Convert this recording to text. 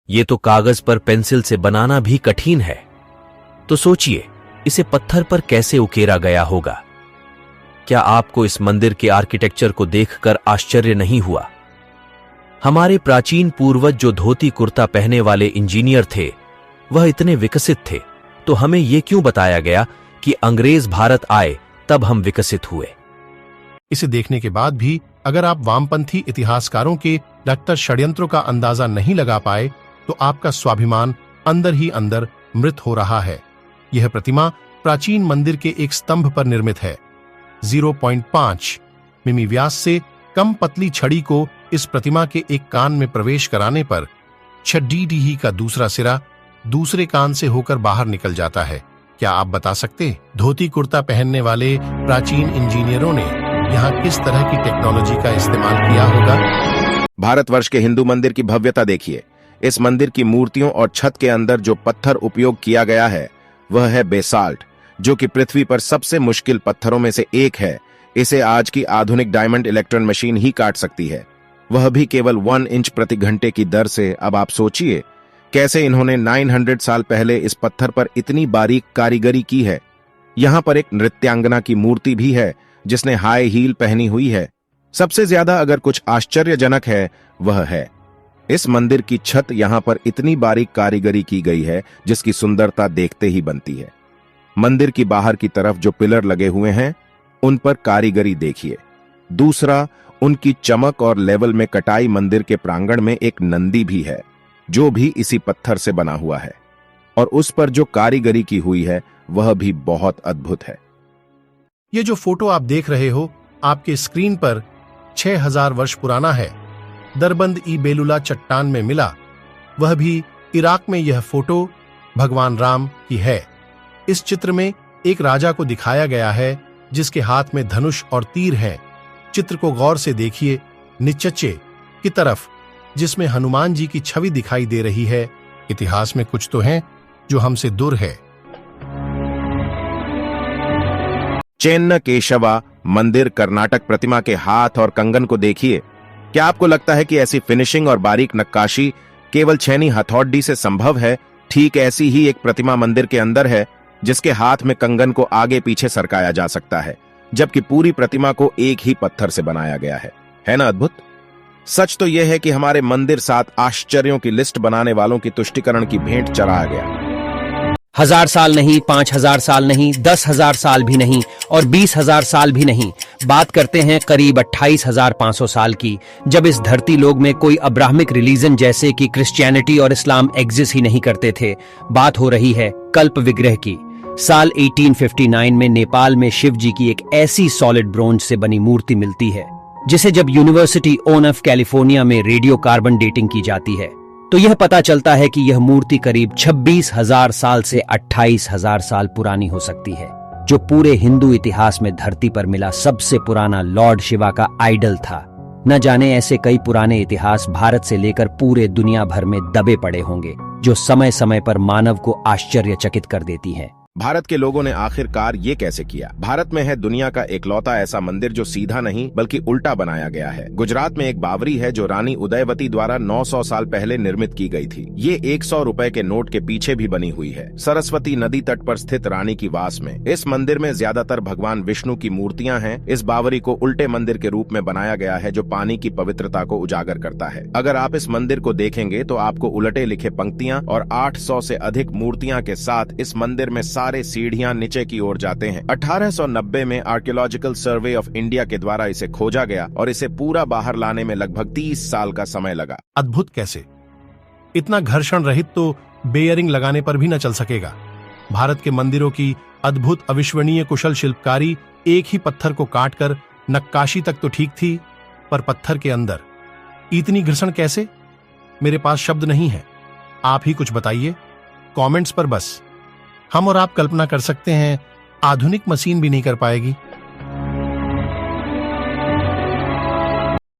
ये तो कागज पर पेंसिल से बनाना भी कठिन है, तो सोचिए इसे पत्थर पर कैसे उकेरा गया होगा। क्या आपको इस मंदिर के आर्किटेक्चर को देखकर आश्चर्य नहीं हुआ? हमारे प्राचीन पूर्वज जो धोती कुर्ता पहने वाले इंजीनियर थे, वह इतने विकसित थे, तो हमें यह क्यों बताया गया कि अंग्रेज भारत आए तब हम विकसित हुए? इसे देखने के बाद भी अगर आप वामपंथी इतिहासकारों के डॉक्टर षड्यंत्रों का अंदाजा नहीं लगा पाए, तो आपका स्वाभिमान अंदर ही अंदर मृत हो रहा है। यह प्रतिमा प्राचीन मंदिर के एक स्तंभ पर निर्मित है। 0.5 मिमी व्यास से कम पतली छड़ी को इस प्रतिमा के एक कान में प्रवेश कराने पर छड़ी का दूसरा सिरा दूसरे कान से होकर बाहर निकल जाता है। क्या आप बता सकते धोती कुर्ता पहनने वाले प्राचीन इंजीनियरों ने यहाँ किस तरह की टेक्नोलॉजी का इस्तेमाल किया होगा? भारतवर्ष के हिंदू मंदिर की भव्यता देखिए। इस मंदिर की मूर्तियों और छत के अंदर जो पत्थर उपयोग किया गया है वह है बेसाल्ट, जो कि पृथ्वी पर सबसे मुश्किल पत्थरों में से एक है। इसे आज की आधुनिक डायमंड इलेक्ट्रॉन मशीन ही काट सकती है, वह भी केवल 1 इंच प्रति घंटे की दर से। अब आप सोचिए कैसे इन्होंने 900 साल पहले इस पत्थर पर इतनी बारीक कारीगरी की है। यहाँ पर एक नृत्यांगना की मूर्ति भी है जिसने हाई हील पहनी हुई है। सबसे ज्यादा अगर कुछ आश्चर्यजनक है वह है इस मंदिर की छत। यहाँ पर इतनी बारीक कारीगरी की गई है जिसकी सुंदरता देखते ही बनती है। मंदिर की बाहर की तरफ जो पिलर लगे हुए हैं उन पर कारीगरी देखिए। दूसरा, उनकी चमक और लेवल में कटाई। मंदिर के प्रांगण में एक नंदी भी है जो भी इसी पत्थर से बना हुआ है, और उस पर जो कारीगरी की हुई है वह भी बहुत अद्भुत है। ये जो फोटो आप देख रहे हो आपके स्क्रीन पर 6000 वर्ष पुराना है। दरबंद ई बेलुला चट्टान में मिला, वह भी इराक में। यह फोटो भगवान राम की है। इस चित्र में एक राजा को दिखाया गया है जिसके हाथ में धनुष और तीर है। चित्र को गौर से देखिए, नीचे की तरफ जिसमें हनुमान जी की छवि दिखाई दे रही है। इतिहास में कुछ तो है जो हमसे दूर है। चेन्न केशवा मंदिर कर्नाटक प्रतिमा के हाथ और कंगन को देखिए। क्या आपको लगता है कि ऐसी फिनिशिंग और बारीक नक्काशी केवल छेनी हथौड़ी से संभव है? ठीक ऐसी ही एक प्रतिमा मंदिर के अंदर है जिसके हाथ में कंगन को आगे पीछे सरकाया जा सकता है, जबकि पूरी प्रतिमा को एक ही पत्थर से बनाया गया है ना अद्भुत? सच तो यह है कि हमारे मंदिर 7 आश्चर्यों की लिस्ट बनाने वालों की तुष्टिकरण की भेंट चढ़ाया गया। 1000 साल नहीं, 5000 साल नहीं, 10,000 साल भी नहीं और 20,000 साल भी नहीं। बात करते हैं करीब 28,500 साल की, जब इस धरती लोक में कोई अब्राहमिक रिलीजन जैसे कि क्रिश्चियनिटी और इस्लाम एग्जिस्ट ही नहीं करते थे। बात हो रही है कल्प विग्रह की। साल 1859 में नेपाल में शिव जी की एक ऐसी सॉलिड ब्रोंज से बनी मूर्ति मिलती है जिसे जब यूनिवर्सिटी ऑफ कैलिफोर्निया में रेडियो कार्बन डेटिंग की जाती है तो यह पता चलता है कि यह मूर्ति करीब 26,000 साल से 28,000 साल पुरानी हो सकती है, जो पूरे हिंदू इतिहास में धरती पर मिला सबसे पुराना लॉर्ड शिवा का आइडल था। न जाने ऐसे कई पुराने इतिहास भारत से लेकर पूरे दुनिया भर में दबे पड़े होंगे जो समय समय पर मानव को आश्चर्यचकित कर देती हैं। भारत के लोगों ने आखिरकार ये कैसे किया? भारत में है दुनिया का एकलौता ऐसा मंदिर जो सीधा नहीं बल्कि उल्टा बनाया गया है। गुजरात में एक बावरी है जो रानी उदयवती द्वारा 900 साल पहले निर्मित की गई थी। ये 100 रुपए के नोट के पीछे भी बनी हुई है, सरस्वती नदी तट पर स्थित रानी की वास में। इस मंदिर में ज्यादातर भगवान विष्णु की मूर्तियां हैं। इस बावरी को उल्टे मंदिर के रूप में बनाया गया है जो पानी की पवित्रता को उजागर करता है। अगर आप इस मंदिर को देखेंगे तो आपको उलटे लिखे पंक्तियां और 800 से अधिक मूर्तियां के साथ इस मंदिर में सारे सीढ़ियां नीचे की ओर जाते हैं। 1890 में आर्कियोलॉजिकल सर्वे ऑफ इंडिया के द्वारा इसे खोजा गया और इसे पूरा बाहर लाने में लगभग 30 साल का समय लगा। अद्भुत कैसे? इतना घर्षण रहित तो बेयरिंग लगाने पर भी न चल सकेगा। भारत के मंदिरों की अद्भुत अविश्वनीय कुशल शिल्पकारी एक ही पत्थर को काटकर नक्काशी तक तो ठीक थी, पर पत्थर के अंदर इतनी घर्षण कैसे? मेरे पास शब्द नहीं है, आप ही कुछ बताइए कमेंट्स पर। बस हम और आप कल्पना कर सकते हैं, आधुनिक मशीन भी नहीं कर पाएगी।